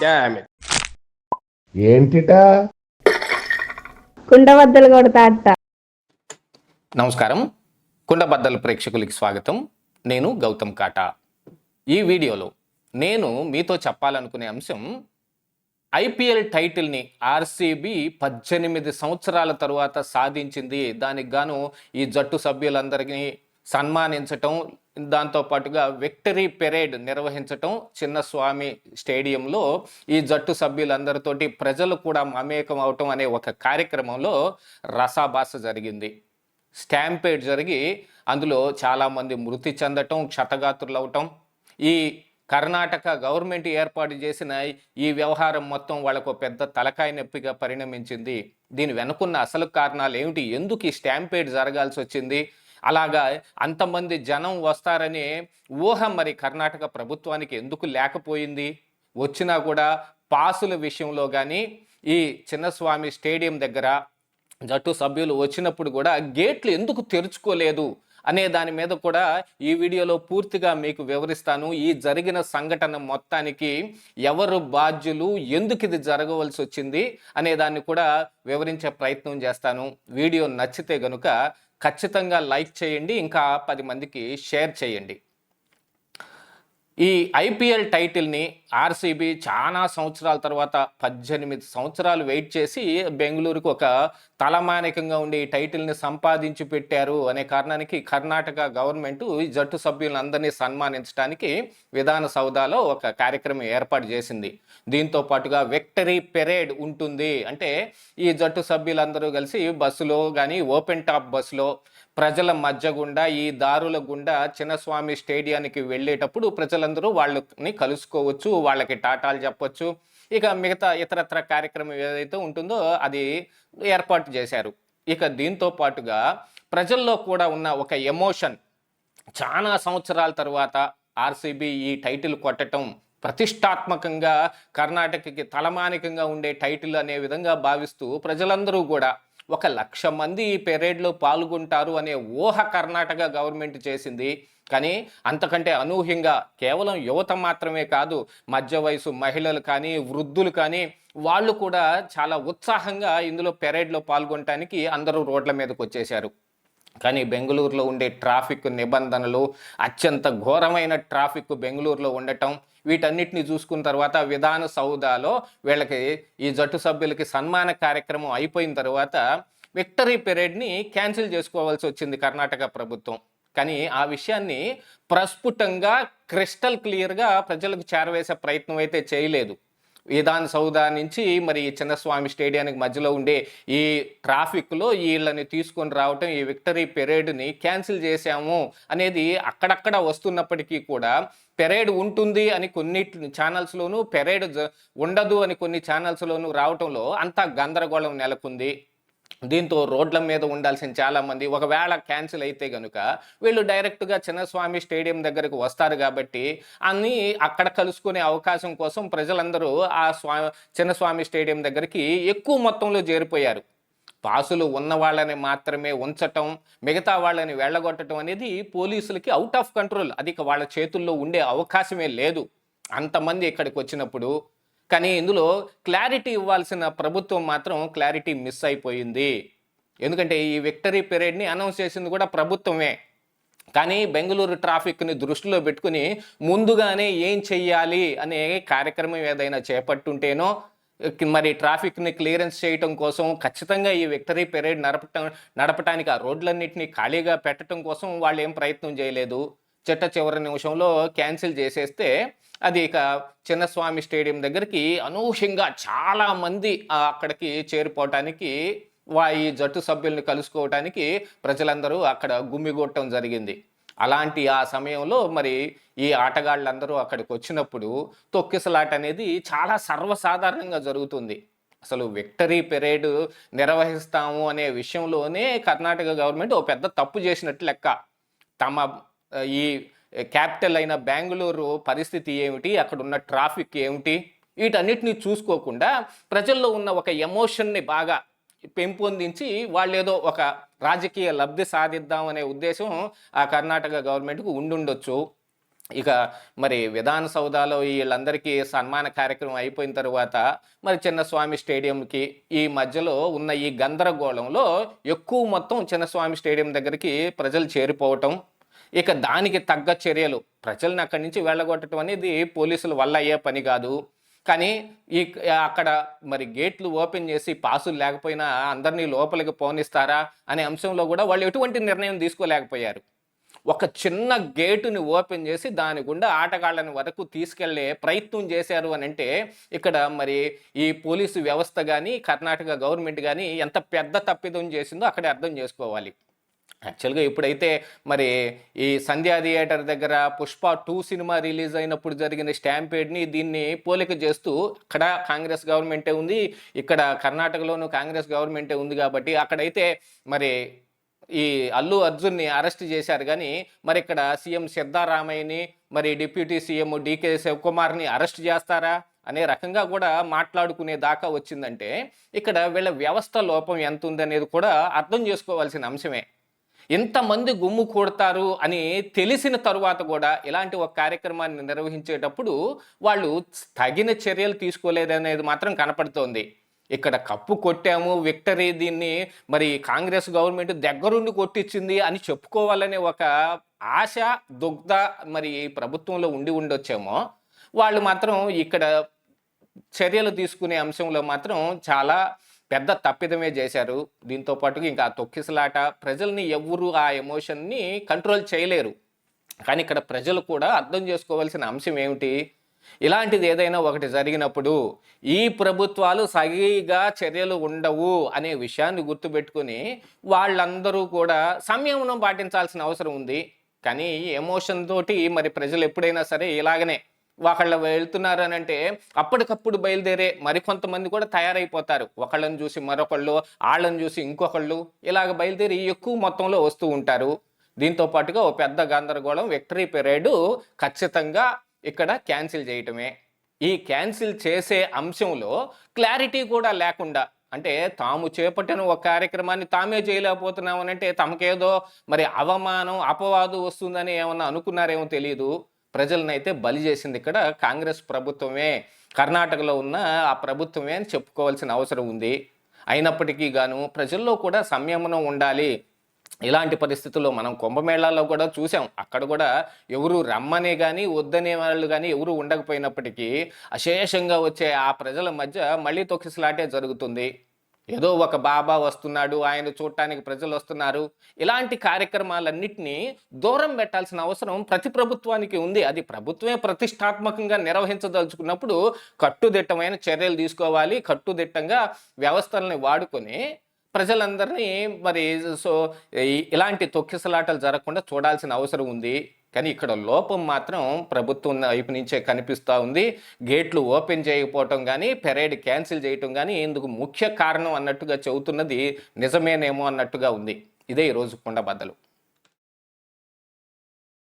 Damn it. ఏంటిటా కుండబద్దలు కొడతా అట్ట. నమస్కారం, కుండబద్దల ప్రేక్షకులకి స్వాగతం. నేను గౌతమ్ కాటా. ఈ వీడియోలో నేను మీతో చెప్పాలనుకునే అంశం, ఐపీఎల్ టైటిల్ని ఆర్సీబీ 18 సంవత్సరాల తరువాత సాధించింది. దానికి గాను ఈ జట్టు సభ్యులందరినీ సన్మానించటం, దాంతోపాటుగా విక్టరీ పెరేడ్ నిర్వహించటం చిన్నస్వామి స్టేడియంలో ఈ జట్టు సభ్యులందరితోటి ప్రజలు కూడా మమేకం అవటం అనే ఒక కార్యక్రమంలో రసాభాస జరిగింది. స్టాంపేడ్ జరిగి అందులో చాలామంది మృతి చెందటం, క్షతగాత్రులు అవటం, ఈ కర్ణాటక గవర్నమెంట్ ఏర్పాటు చేసిన ఈ వ్యవహారం మొత్తం వాళ్ళకు పెద్ద తలకాయ నొప్పిగా పరిణమించింది. దీని వెనుకున్న అసలు కారణాలు ఏమిటి, ఎందుకు ఈ స్టాంపేడ్ జరగాల్సి వచ్చింది, అలాగా అంతమంది జనం వస్తారనే ఊహ మరి కర్ణాటక ప్రభుత్వానికి ఎందుకు లేకపోయింది, వచ్చినా కూడా పాసుల విషయంలో కానీ ఈ చిన్నస్వామి స్టేడియం దగ్గర జట్టు సభ్యులు వచ్చినప్పుడు కూడా గేట్లు ఎందుకు తెరుచుకోలేదు అనే దాని మీద కూడా ఈ వీడియోలో పూర్తిగా మీకు వివరిస్తాను. ఈ జరిగిన సంఘటన మొత్తానికి ఎవరు బాధ్యులు, ఎందుకు ఇది జరగవలసి వచ్చింది అనే దాన్ని కూడా వివరించే ప్రయత్నం చేస్తాను. వీడియో నచ్చితే గనుక ఖచ్చితంగా లైక్ చేయండి, ఇంకా 10 మందికి షేర్ చేయండి. ఈ ఐపీఎల్ టైటిల్ని ఆర్సీబీ చాలా సంవత్సరాల తర్వాత 18 సంవత్సరాలు వెయిట్ చేసి బెంగళూరుకు ఒక తలమానికంగా ఉండే ఈ టైటిల్ని సంపాదించి పెట్టారు అనే కారణానికి కర్ణాటక గవర్నమెంట్ ఈ జట్టు సభ్యులందరినీ సన్మానించడానికి విధాన సౌదాలో ఒక కార్యక్రమం ఏర్పాటు చేసింది. దీంతో పాటుగా విక్టరీ పెరేడ్ ఉంటుంది. అంటే ఈ జట్టు సభ్యులందరూ కలిసి బస్సులో కానీ ఓపెన్ టాప్ బస్సులో ప్రజల మధ్య గుండా, ఈ దారుల గుండా చిన్నస్వామి స్టేడియానికి వెళ్ళేటప్పుడు ప్రజలందరూ వాళ్ళని కలుసుకోవచ్చు, వాళ్ళకి టాటాలు చెప్పొచ్చు, ఇక మిగతా ఇతరత్ర కార్యక్రమం ఏదైతే ఉంటుందో అది ఏర్పాటు చేశారు. ఇక దీంతో పాటుగా ప్రజల్లో కూడా ఉన్న ఒక ఎమోషన్, చాలా సంవత్సరాల తర్వాత ఆర్సీబీ ఈ టైటిల్ కొట్టడం ప్రతిష్టాత్మకంగా కర్ణాటకకి తలమానికంగా ఉండే టైటిల్ అనే విధంగా భావిస్తూ ప్రజలందరూ కూడా 1,00,000 మంది ఈ పెరేడ్లో పాల్గొంటారు అనే ఊహ కర్ణాటక గవర్నమెంట్ చేసింది. కానీ అంతకంటే అనూహ్యంగా కేవలం యువత మాత్రమే కాదు, మధ్య వయసు మహిళలు కానీ వృద్ధులు కానీ వాళ్ళు కూడా చాలా ఉత్సాహంగా ఇందులో పెరేడ్లో పాల్గొనడానికి అందరూ రోడ్ల మీదకి వచ్చేశారు. కానీ బెంగళూరులో ఉండే ట్రాఫిక్ నిబంధనలు, అత్యంత ఘోరమైన ట్రాఫిక్ బెంగళూరులో ఉండటం, వీటన్నిటిని చూసుకున్న తర్వాత విధాన సౌదాలో వీళ్ళకి ఈ జట్టు సభ్యులకి సన్మాన కార్యక్రమం అయిపోయిన తర్వాత విక్టరీ పెరేడ్ని క్యాన్సిల్ చేసుకోవాల్సి వచ్చింది కర్ణాటక ప్రభుత్వం. కానీ ఆ విషయాన్ని ప్రస్ఫుటంగా క్రిస్టల్ క్లియర్గా ప్రజలకు చేరవేసే ప్రయత్నం అయితే చేయలేదు. విధాన సౌదా నుంచి మరి చిన్నస్వామి స్టేడియానికి మధ్యలో ఉండే ఈ ట్రాఫిక్లో వీళ్ళని తీసుకొని రావటం, ఈ విక్టరీ పెరేడ్ని క్యాన్సిల్ చేశాము అనేది అక్కడక్కడ వస్తున్నప్పటికీ కూడా పెరేడ్ ఉంటుంది అని కొన్ని ఛానల్స్లోనూ, పెరేడ్ ఉండదు అని కొన్ని ఛానల్స్లోనూ రావటంలో అంతా గందరగోళం నెలకొంది. దీంతో రోడ్ల మీద ఉండాల్సిన చాలామంది ఒకవేళ క్యాన్సిల్ అయితే కనుక వీళ్ళు డైరెక్ట్గా చిన్నస్వామి స్టేడియం దగ్గరకు వస్తారు కాబట్టి అన్నీ అక్కడ కలుసుకునే అవకాశం కోసం ప్రజలందరూ ఆ చిన్నస్వామి స్టేడియం దగ్గరికి ఎక్కువ మొత్తంలో చేరిపోయారు. పాసులు ఉన్న వాళ్ళని మాత్రమే ఉంచటం, మిగతా వాళ్ళని వెళ్ళగొట్టడం అనేది పోలీసులకి అవుట్ ఆఫ్ కంట్రోల్, అది వాళ్ళ చేతుల్లో ఉండే అవకాశమే లేదు అంతమంది ఇక్కడికి వచ్చినప్పుడు. కానీ ఇందులో క్లారిటీ ఇవ్వాల్సిన ప్రభుత్వం మాత్రం క్లారిటీ మిస్ అయిపోయింది. ఎందుకంటే ఈ విక్టరీ పెరేడ్ని అనౌన్స్ చేసింది కూడా ప్రభుత్వమే. కానీ బెంగళూరు ట్రాఫిక్ని దృష్టిలో పెట్టుకుని ముందుగానే ఏం చెయ్యాలి అనే కార్యక్రమం ఏదైనా చేపట్టుంటేనో, మరి ట్రాఫిక్ని క్లియరెన్స్ చేయటం కోసం ఖచ్చితంగా ఈ విక్టరీ పెరేడ్ నడపటానికి ఆ రోడ్లన్నింటినీ ఖాళీగా పెట్టడం కోసం వాళ్ళు ఏం ప్రయత్నం చేయలేదు. చివరి నిమిషంలో క్యాన్సిల్ చేసేస్తే అది ఇక చిన్నస్వామి స్టేడియం దగ్గరికి అనూహ్యంగా చాలామంది అక్కడికి చేరిపోవటానికి, ఈ జట్టు సభ్యుల్ని కలుసుకోవటానికి ప్రజలందరూ అక్కడ గుమ్మిగొట్టడం జరిగింది. అలాంటి ఆ సమయంలో మరి ఈ ఆటగాళ్ళందరూ అక్కడికి వచ్చినప్పుడు తొక్కిసలాట అనేది చాలా సర్వసాధారణంగా జరుగుతుంది. అసలు విక్టరీ పెరేడ్ నిర్వహిస్తాము అనే విషయంలోనే కర్ణాటక గవర్నమెంట్ ఒక పెద్ద తప్పు చేసినట్టు లెక్క. తమ ఈ క్యాపిటల్ అయిన బెంగళూరు పరిస్థితి ఏమిటి, అక్కడ ఉన్న ట్రాఫిక్ ఏమిటి, వీటన్నిటిని చూసుకోకుండా ప్రజల్లో ఉన్న ఒక ఎమోషన్ని బాగా పెంపొందించి వాళ్ళేదో ఒక రాజకీయ లబ్ధి సాధిద్దాం అనే ఉద్దేశం ఆ కర్ణాటక గవర్నమెంట్కు ఉండుండొచ్చు. ఇక మరి విధాన సౌదాలో వీళ్ళందరికీ సన్మాన కార్యక్రమం అయిపోయిన తర్వాత మరి చిన్నస్వామి స్టేడియంకి ఈ మధ్యలో ఉన్న ఈ గందరగోళంలో ఎక్కువ మొత్తం చిన్నస్వామి స్టేడియం దగ్గరికి ప్రజలు చేరిపోవటం, ఇక దానికి తగ్గ చర్యలు ప్రజల్ని అక్కడి నుంచి వెళ్ళగొట్టడం అనేది పోలీసుల వల్ల అయ్యే పని కాదు. కానీ ఈ అక్కడ మరి గేట్లు ఓపెన్ చేసి పాసులు లేకపోయినా అందరినీ లోపలికి పోనిస్తారా అనే అంశంలో కూడా వాళ్ళు ఎటువంటి నిర్ణయం తీసుకోలేకపోయారు. ఒక చిన్న గేటుని ఓపెన్ చేసి దాని గుండా ఆటగాళ్ళని వరకు తీసుకెళ్లే ప్రయత్నం చేశారు అని అంటే ఇక్కడ మరి ఈ పోలీసు వ్యవస్థ కానీ కర్ణాటక గవర్నమెంట్ కానీ ఎంత పెద్ద తప్పిదం చేసిందో అక్కడే అర్థం చేసుకోవాలి. యాక్చువల్గా ఇప్పుడైతే మరి ఈ సంధ్యా థియేటర్ దగ్గర పుష్ప 2 సినిమా రిలీజ్ అయినప్పుడు జరిగిన స్టాంపేడ్ని దీన్ని పోలిక చేస్తూ అక్కడ కాంగ్రెస్ గవర్నమెంటే ఉంది, ఇక్కడ కర్ణాటకలోనూ కాంగ్రెస్ గవర్నమెంటే ఉంది కాబట్టి అక్కడైతే మరి ఈ అల్లు అర్జున్ని అరెస్ట్ చేశారు. కానీ మరి ఇక్కడ సీఎం సిద్ధారామయ్యని మరి డిప్యూటీ సీఎం డికే శివకుమార్ని అరెస్ట్ చేస్తారా అనే రకంగా కూడా మాట్లాడుకునే దాకా వచ్చిందంటే ఇక్కడ వీళ్ళ వ్యవస్థ లోపం ఎంత ఉందనేది కూడా అర్థం చేసుకోవాల్సిన అంశమే. ఇంతమంది గుమ్ము కూడతారు అని తెలిసిన తరువాత కూడా ఇలాంటి ఒక కార్యక్రమాన్ని నిర్వహించేటప్పుడు వాళ్ళు తగిన చర్యలు తీసుకోలేదనేది మాత్రం కనపడుతోంది. ఇక్కడ కప్పు కొట్టాము, విక్టరీ, దీన్ని మరి కాంగ్రెస్ గవర్నమెంట్ దగ్గరుండి కొట్టించింది అని చెప్పుకోవాలనే ఒక ఆశ దుగ్ధ మరి ప్రభుత్వంలో ఉండొచ్చేమో, వాళ్ళు మాత్రం ఇక్కడ చర్యలు తీసుకునే అంశంలో మాత్రం చాలా పెద్ద తప్పిదమే చేశారు. దీంతో పాటుగా ఇంకా తొక్కిసలాట, ప్రజల్ని ఎవ్వరు ఆ ఎమోషన్ని కంట్రోల్ చేయలేరు. కానీ ఇక్కడ ప్రజలు కూడా అర్థం చేసుకోవాల్సిన అంశం ఏమిటి, ఇలాంటిది ఏదైనా ఒకటి జరిగినప్పుడు ఈ ప్రభుత్వాలు సరిగా చర్యలు ఉండవు అనే విషయాన్ని గుర్తుపెట్టుకుని వాళ్ళందరూ కూడా సంయమనం పాటించాల్సిన అవసరం ఉంది. కానీ ఎమోషన్ తోటి మరి ప్రజలు ఎప్పుడైనా సరే ఇలాగనే ఒకళ్ళు వెళ్తున్నారు అని అంటే అప్పటికప్పుడు బయలుదేరే మరికొంతమంది కూడా తయారైపోతారు. ఒకళ్ళని చూసి మరొకళ్ళు, వాళ్ళని చూసి ఇంకొకళ్ళు, ఇలాగ బయలుదేరి ఎక్కువ మొత్తంలో వస్తూ ఉంటారు. దీంతో పాటుగా ఓ పెద్ద గందరగోళం, విక్టరీ పెరేడ్ ఖచ్చితంగా ఇక్కడ క్యాన్సిల్ చేయటమే. ఈ క్యాన్సిల్ చేసే అంశంలో క్లారిటీ కూడా లేకుండా, అంటే తాము చేపట్టిన ఒక కార్యక్రమాన్ని తామే చేయలేకపోతున్నాం అని అంటే తమకేదో మరి అవమానం, అపవాదు వస్తుందని ఏమన్నా అనుకున్నారేమో తెలియదు. ప్రజలనైతే బలి చేసింది ఇక్కడ కాంగ్రెస్ ప్రభుత్వమే, కర్ణాటకలో ఉన్న ఆ ప్రభుత్వమే అని చెప్పుకోవాల్సిన అవసరం ఉంది. అయినప్పటికీ గాను ప్రజల్లో కూడా సంయమనం ఉండాలి. ఇలాంటి పరిస్థితుల్లో మనం కుంభమేళాల్లో కూడా చూసాం, అక్కడ కూడా ఎవరు రమ్మనే కానీ వద్దనే వాళ్ళు కానీ ఎవరు ఉండకపోయినప్పటికీ అశేషంగా వచ్చే ఆ ప్రజల మధ్య మళ్ళీ తొక్కిసలాటే జరుగుతుంది. ఏదో ఒక బాబా వస్తున్నాడు, ఆయన చూడటానికి ప్రజలు వస్తున్నారు, ఇలాంటి కార్యక్రమాలన్నింటినీ దూరం పెట్టాల్సిన అవసరం ప్రతి ప్రభుత్వానికి ఉంది. అది ప్రభుత్వమే ప్రతిష్టాత్మకంగా నిర్వహించదలుచుకున్నప్పుడు కట్టుదిట్టమైన చర్యలు తీసుకోవాలి. కట్టుదిట్టంగా వ్యవస్థల్ని వాడుకొని ప్రజలందరినీ మరి ఇలాంటి తొక్కిసలాటలు జరగకుండా చూడాల్సిన అవసరం ఉంది. కానీ ఇక్కడ లోపం మాత్రం ప్రభుత్వం వైపు నుంచే కనిపిస్తూ ఉంది. గేట్లు ఓపెన్ చేయకపోవటం కానీ, పెరేడ్ క్యాన్సిల్ చేయటం కానీ ఇందుకు ముఖ్య కారణం అన్నట్టుగా చెబుతున్నది నిజమేనేమో అన్నట్టుగా ఉంది. ఇదే ఈరోజు కుండబద్దలు.